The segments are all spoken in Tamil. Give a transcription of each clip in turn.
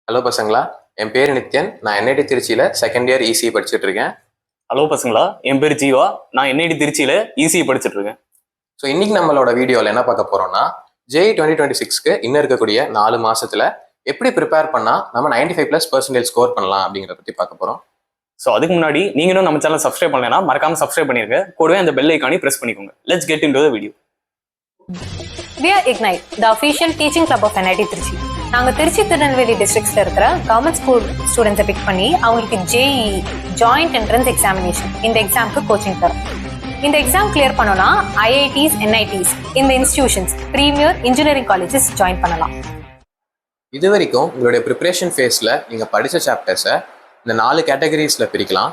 ஹலோ பசங்களா, என் பேர் நித்யன். நான் என்ஐடி திருச்சியில் செகண்ட் இயர் இசி படிச்சுட்டு இருக்கேன். ஹலோ பசங்களா, என் பேர் ஜீவா. நான் என்ஐடி திருச்சியில இசி படிச்சுட்டு இருக்கேன். ஸோ இன்னைக்கு நம்மளோட வீடியோவில் என்ன பார்க்க போறோம்னா, ஜேஇ 2026க்கு இன்னும் இருக்கக்கூடிய 4 மாசத்துல எப்படி ப்ரிப்பேர் பண்ணா நம்ம 95+% ஸ்கோர் பண்ணலாம் அப்படிங்கிறத பத்தி பார்க்க போறோம். ஸோ அதுக்கு முன்னாடி நீங்களும் நம்ம சேனல் சப்ஸ்கிரைப் பண்ணலைன்னா மறக்காம சப்ஸ்கிரைப் பண்ணிருங்க. கூடவே அந்த பெல் ஐக்கானி பிரஸ் பண்ணிக்கோங்க. Let's get into the video. Dear Ignite, the official teaching club of NIT Trichy. நாங்க திருச்சி திருநெல்வேலி டிஸ்ட்ரிக்ட்ஸ்ல இருக்கிற கவர்மெண்ட் ஸ்கூல் ஸ்டூடெண்ட்ஸை பிக் பண்ணி அவங்களுக்கு ஜேஇ ஜாயிண்ட் என்ட்ரன்ஸ் எக்ஸாமினேஷன் இந்த எக்ஸாமுக்கு கோச்சிங் தரோம். இந்த எக்ஸாம் கிளியர் பண்ணோம்னா ஐஐடிஸ் என்ஐடிஸ் இந்த institutions premier engineering colleges join பண்ணலாம். இது வரைக்கும் உங்களுடைய ப்ரிப்பரேஷன் ஃபேஸில் நீங்கள் படித்த சாப்டர்ஸை இந்த 4 கேட்டகரிஸில் பிரிக்கலாம்.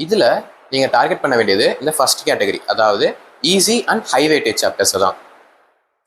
இதில் நீங்கள் டார்கெட் பண்ண வேண்டியது இந்த ஃபர்ஸ்ட் கேட்டகரி, அதாவது ஈஸி அண்ட் ஹை வெயிட்டேஜ் சாப்டர்ஸை தான்.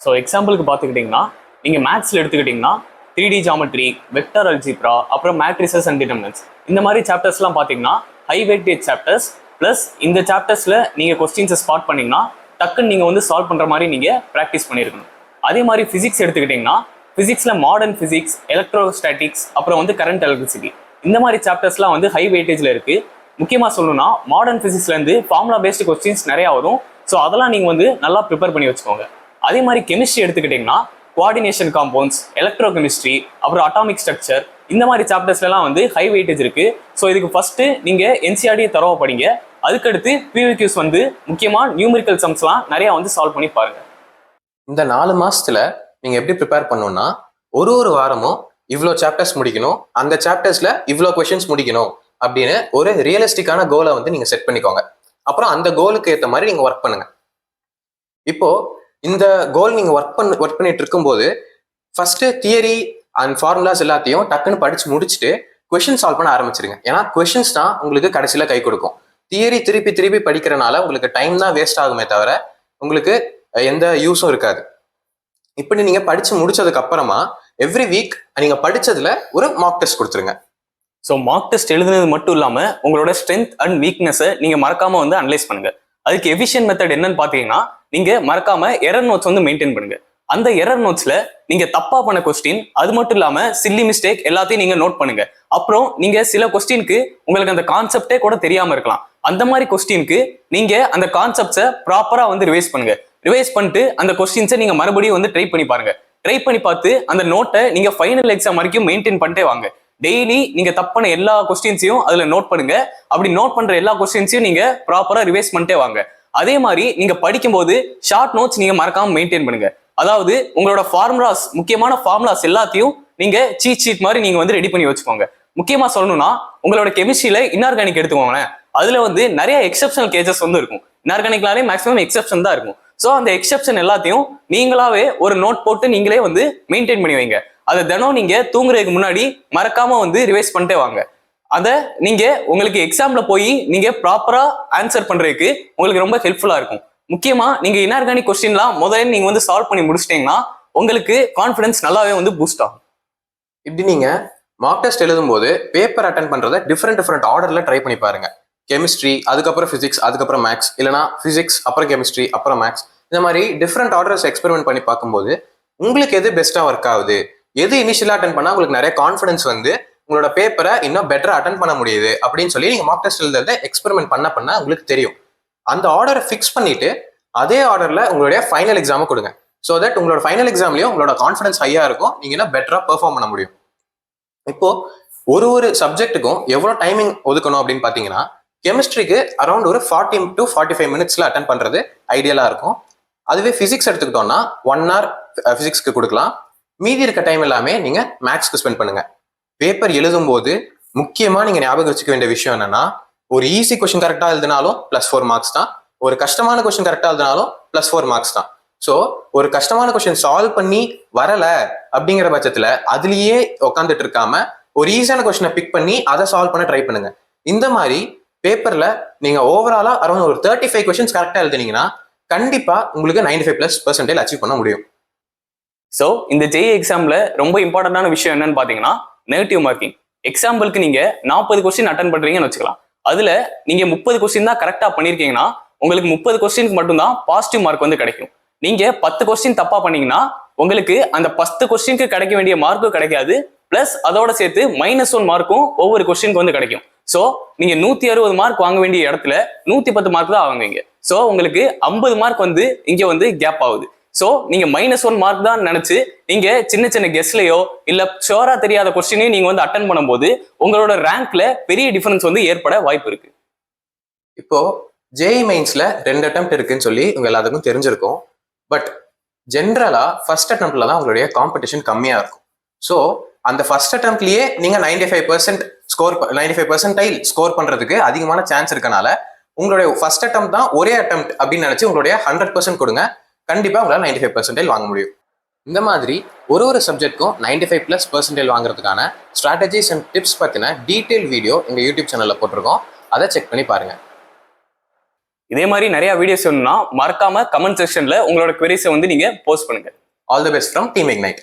ஸோ எக்ஸாம்பிளுக்கு பார்த்துக்கிட்டிங்கன்னா நீங்கள் மேத்ஸில் எடுத்துக்கிட்டிங்கன்னா 3D ஜாமெட்ரி, வெக்டர் அல்ஜிப்ரா, அப்புறம் மேட்ரிசஸ் அண்ட் டிட்டர்மினன்ட்ஸ் இந்த மாதிரி சாப்டர்ஸ்லாம் பார்த்தீங்கன்னா ஹை வெயிட்டேஜ் சாப்டர்ஸ். ப்ளஸ் இந்த சாப்டர்ஸில் நீங்கள் கொஸ்டின்ஸை ஸ்பாட் பண்ணிங்கன்னா டக்குன்னு நீங்கள் வந்து சால்வ் பண்ணுற மாதிரி நீங்கள் ப்ராக்டிஸ் பண்ணியிருக்கணும். அதே மாதிரி ஃபிசிக்ஸ் எடுத்துக்கிட்டிங்கன்னா ஃபிசிக்ஸில் மாடர்ன் ஃபிசிக்ஸ், எலக்ட்ரோஸ்டாட்டிக்ஸ், அப்புறம் வந்து கரண்ட் எலக்ட்ரிசிட்டி இந்த மாதிரி சாப்டர்ஸ்லாம் வந்து ஹை வெயிட்டேஜில் இருக்குது. முக்கியமாக சொல்லணும்னா மாடர்ன் ஃபிசிக்ஸ்லேருந்து ஃபார்முலா பேஸ்டு கொஸ்டின்ஸ் நிறையா வரும். ஸோ அதெல்லாம் நீங்கள் வந்து நல்லா ப்ரிப்பேர் பண்ணி வச்சுக்கோங்க. அதே மாதிரி கெமிஸ்ட்ரி எடுத்துக்கிட்டிங்கன்னா கோஆர்டினேஷன் காம்பவுண்ட்ஸ், எலக்ட்ரோகெமிஸ்ட்ரி, அப்புறம் அட்டாமிக் ஸ்ட்ரக்சர் இந்த மாதிரி சாப்டர்ஸ்லாம் வந்து ஹை வெயிட்டேஜ் இருக்கு. ஸோ இதுக்கு ஃபர்ஸ்ட் நீங்க என்சிஆர்டியை தரவா படிங்க. அதுக்கடுத்து பிவிக்யூஸ் வந்து முக்கியமா நியூமெரிக்கல் சம்ஸ்லாம் நிறைய வந்து சால்வ் பண்ணி பாருங்க. இந்த 4 மாசத்துல நீங்க எப்படி ப்ரிப்பேர் பண்ணணும்னா, ஒரு வாரமும் இவ்வளோ சாப்டர்ஸ் முடிக்கணும், அந்த சாப்டர்ஸ்ல இவ்வளோ கொஸ்டின்ஸ் முடிக்கணும் அப்படின்னு ஒரு ரியலிஸ்டிக்கான கோலை வந்து நீங்க செட் பண்ணிக்கோங்க. அப்புறம் அந்த கோலுக்கு ஏற்ற மாதிரி நீங்க ஒர்க் பண்ணுங்க. இப்போ இந்த கோல் நீங்க ஒர்க் பண்ணிட்டு இருக்கும்போது ஃபர்ஸ்ட் தியரி அண்ட் ஃபார்முலாஸ் எல்லாத்தையும் டக்குன்னு படிச்சு முடிச்சுட்டு கொஸ்டின் சால்வ் பண்ண ஆரம்பிச்சிருங்க. ஏன்னா கொஸ்டின்ஸ் தான் உங்களுக்கு கடைசியில கை கொடுக்கும். தியரி திருப்பி படிக்கிறனால உங்களுக்கு டைம் தான் வேஸ்ட் ஆகுமே தவிர உங்களுக்கு எந்த யூஸும் இருக்காது. இப்படி நீங்க படிச்சு முடிச்சதுக்கு அப்புறமா எவ்ரி வீக் நீங்க படிச்சதுல ஒரு மார்க் டெஸ்ட் கொடுத்துருங்க. ஸோ மார்க் டெஸ்ட் எழுதுனது மட்டும் இல்லாம உங்களோட ஸ்ட்ரென்த் அண்ட் வீக்னஸை நீங்க மறக்காம வந்து அனலைஸ் பண்ணுங்க. அதுக்கு எஃபிஷியன்ட் மெத்தட் என்னன்னு பாத்தீங்கன்னா, நீங்க மறக்காம எரர் நோட்ஸ் வந்து மெயின்டைன் பண்ணுங்க. அந்த எரர் நோட்ஸ்ல நீங்க தப்பா பண்ண கொஸ்டின், அது மட்டும் இல்லாம சில்லி மிஸ்டேக் எல்லாத்தையும் நீங்க நோட் பண்ணுங்க. அப்புறம் நீங்க சில கொஸ்டினுக்கு உங்களுக்கு அந்த கான்செப்டே கூட தெரியாம இருக்கலாம். அந்த மாதிரி கொஸ்டினுக்கு நீங்க அந்த கான்செப்ட்ஸை ப்ராப்பரா வந்து ரிவைஸ் பண்ணுங்க. ரிவைஸ் பண்ணிட்டு அந்த கொஸ்டின்ஸை நீங்க மறுபடியும் வந்து ட்ரை பண்ணி பாருங்க. ட்ரை பண்ணி பார்த்து அந்த நோட்டை நீங்க ஃபைனல் எக்ஸாம் வரைக்கும் மெயின்டைன் பண்ணிட்டே வாங்க. டெய்லி நீங்க தப்பான எல்லா கொஸ்டின்ஸையும் அதுல நோட் பண்ணுங்க. அப்படி நோட் பண்ற எல்லா கொஸ்டின்ஸையும் நீங்க ப்ராப்பரா ரிவைஸ் பண்ணிட்டே வாங்க. அதே மாதிரி நீங்க படிக்கும்போது ஷார்ட் நோட்ஸ் நீங்க மறக்காம மெயின்டைன் பண்ணுங்க. அதாவது உங்களோட ஃபார்முலாஸ், முக்கியமான ஃபார்முலாஸ் எல்லாத்தையும் நீங்க சீட் ஷீட் மாதிரி நீங்க வந்து ரெடி பண்ணி வச்சுக்கோங்க. முக்கியமா சொல்லணும்னா உங்களோட கெமிஸ்ட்ரியில இன்ஆர்கானிக் எடுத்துக்கோங்களேன். அதுல வந்து நிறைய எக்ஸப்ஷனல் கேசஸ் வந்து இருக்கும். இன்ஆர்கானிக்லாலே மேக்ஸிமம் எக்ஸப்ஷன் தான் இருக்கும். ஸோ அந்த எக்ஸப்ஷன் எல்லாத்தையும் நீங்களாவே ஒரு நோட் போட்டு நீங்களே வந்து மெயின்டைன் பண்ணி வைங்க. அதை தினம் நீங்க தூங்குறதுக்கு முன்னாடி மறக்காம வந்து ரிவைஸ் பண்ணிட்டே வாங்க. அதை நீங்க உங்களுக்கு எக்ஸாம்ல போய் நீங்க ப்ராப்பரா ஆன்சர் பண்றதுக்கு உங்களுக்கு ரொம்ப ஹெல்ப்ஃபுல்லா இருக்கும். முக்கியமா நீங்க இன்ஆர்கானிக் கொஸ்டின்லாம் முதல்ல நீங்க வந்து சால்வ் பண்ணி முடிச்சிட்டீங்கன்னா உங்களுக்கு கான்ஃபிடன்ஸ் நல்லாவே வந்து பூஸ்ட் ஆகும். இப்படி நீங்க மார்க் டெஸ்ட் எழுதும் போது பேப்பர் அட்டன் பண்றதை டிஃப்ரெண்ட் ஆர்டர்ல ட்ரை பண்ணி பாருங்க. கெமிஸ்ட்ரி, அதுக்கப்புறம் பிசிக்ஸ், அதுக்கப்புறம் மேக்ஸ், இல்லைனா பிசிக்ஸ் அப்புறம் கெமிஸ்ட்ரி அப்புறம் மேக்ஸ், இந்த மாதிரி டிஃப்ரெண்ட் ஆர்டர்ஸ் எக்ஸ்பெரிமெண்ட் பண்ணி பார்க்கும்போது உங்களுக்கு எது பெஸ்டா ஒர்க் ஆகுது, எது இனிஷியலா அட்டன் பண்ணா உங்களுக்கு நிறைய கான்ஃபிடன்ஸ் வந்து உங்களோட பேப்பரை இன்னும் பெட்டரா அட்டன் பண்ண முடியுது அப்படின்னு சொல்லி நீங்க மார்க் டெஸ்ட் எழுதுறத எக்ஸ்பெரிமெண்ட் பண்ண உங்களுக்கு தெரியும். அந்த ஆர்டரை ஃபிக்ஸ் பண்ணிட்டு அதே ஆர்டர்ல உங்களுடைய ஃபைனல் எக்ஸாமை கொடுங்க. ஸோ தட் உங்களோட ஃபைனல் எக்ஸாம்லயும் உங்களோட கான்ஃபிடன்ஸ் ஹையா இருக்கும், நீங்க இன்னும் பெட்டரா பெர்ஃபார்ம் பண்ண முடியும். இப்போ ஒரு சப்ஜெக்ட்டுக்கும் எவ்வளவு டைமிங் ஒதுக்கணும் அப்படின்னு பாத்தீங்கன்னா, கெமிஸ்ட்ரிக்கு அரௌண்ட் ஒரு 40 to 45 மினிட்ஸ்ல அட்டன் பண்றது ஐடியலா இருக்கும். அதுவே பிசிக்ஸ் எடுத்துக்கிட்டோம்னா 1 hour பிசிக்ஸ்க்கு கொடுக்கலாம். மீதி இருக்க டைம் எல்லாமே நீங்க மேக்ஸ்க்கு ஸ்பெண்ட் பண்ணுங்க. பேப்பர் எழுதும் போது முக்கியமா நீங்க ஞாபகம் வச்சுக்க வேண்டிய விஷயம் என்னன்னா, ஒரு ஈஸி கொஸ்டின் கரெக்டா எழுதினாலும் +4 மார்க்ஸ் தான், ஒரு கஷ்டமான கொஸ்டின் கரெக்டா எழுதினாலும் +4 மார்க்ஸ் தான். ஸோ ஒரு கஷ்டமான கொஸ்டின் சால்வ் பண்ணி வரல அப்படிங்கிற பட்சத்துல அதுலயே உட்காந்துட்டு இருக்காம ஒரு ஈஸியான கொஸ்டினை பிக் பண்ணி அதை சால்வ் பண்ண ட்ரை பண்ணுங்க. இந்த மாதிரி பேப்பர்ல நீங்க ஓவராலா அரௌண்ட் ஒரு 35 கொஸ்டின்ஸ் கரெக்டா எழுதினீங்கன்னா கண்டிப்பா உங்களுக்கு 95+% அச்சீவ் பண்ண முடியும். ஸோ இந்த ஜேஇ எக்ஸாம்ல ரொம்ப இம்பார்ட்டன்டான விஷயம் என்னன்னு பாத்தீங்கன்னா நெகட்டிவ் மார்க்கிங். எக்ஸாம்பிளுக்கு நீங்க 40 கொஸ்டின் அட்டன் பண்றீங்கன்னு வச்சுக்கலாம். அதுல நீங்க 30 கொஸ்டின் தான் கரெக்டா பண்ணிருக்கீங்கன்னா உங்களுக்கு 30 கொஸ்டினுக்கு மட்டும்தான் பாசிட்டிவ் மார்க் வந்து கிடைக்கும். நீங்க 10 கொஸ்டின் தப்பா பண்ணீங்கன்னா உங்களுக்கு அந்த 10 கொஸ்டினுக்கு கிடைக்க வேண்டிய மார்க்கும் கிடைக்காது, பிளஸ் அதோட சேர்த்து -1 மார்க்கும் ஒவ்வொரு கொஸ்டினுக்கு வந்து கிடைக்கும். ஸோ நீங்க 160 மார்க் வாங்க வேண்டிய இடத்துல 110 மார்க் தான் வாங்குவீங்க. ஸோ உங்களுக்கு 50 மார்க் வந்து இங்க வந்து கேப் ஆகுது. ஸோ நீங்க -1 மார்க் தான் நினைச்சு நீங்க சின்ன சின்ன கெஸ்ட்லயோ இல்ல ஷோரா தெரியாத கொஸ்டினையும் நீங்க வந்து அட்டன் பண்ணும்போது உங்களோட ரேங்க்ல பெரிய டிஃபரன்ஸ் வந்து ஏற்பட வாய்ப்பு இருக்கு. இப்போ ஜேஇ மெயின்ஸ்ல 2 அட்டெம்ப்ட் இருக்குன்னு சொல்லி உங்க எல்லாத்துக்கும் தெரிஞ்சிருக்கும். பட் ஜென்ரலா ஃபர்ஸ்ட் அட்டெம்ப்ட்ல தான் உங்களுடைய காம்படிஷன் கம்மியா இருக்கும். ஸோ அந்த ஃபர்ஸ்ட் அட்டெம்ப்ட்லயே நீங்க 95% ஸ்கோர் பண்றதுக்கு அதிகமான சான்ஸ் இருக்கனால உங்களுடைய ஃபர்ஸ்ட் அட்டெம்ப்ட் தான் ஒரே அட்டெம்ப்ட் அப்படின்னு நினைச்சு உங்களுடைய 100% கொடுங்க. கண்டிப்பா உங்களால் 95% வாங்க முடியும். இந்த மாதிரி ஒரு சப்ஜெக்ட்க்கும் 95+% வாங்குறதுக்கான ஸ்ட்ராட்டஜிஸ் அண்ட் டிப்ஸ் பத்தின டீடைல் வீடியோ எங்க யூடியூப் சேனல்ல போட்டிருக்கோம். அதை செக் பண்ணி பாருங்க. இதே மாதிரி நிறைய வீடியோஸ் வேணும்னா மறக்காம கமெண்ட் செக்ஷன்ல உங்களோட queries வந்து நீங்க போஸ்ட் பண்ணுங்க. All the best from team ignite.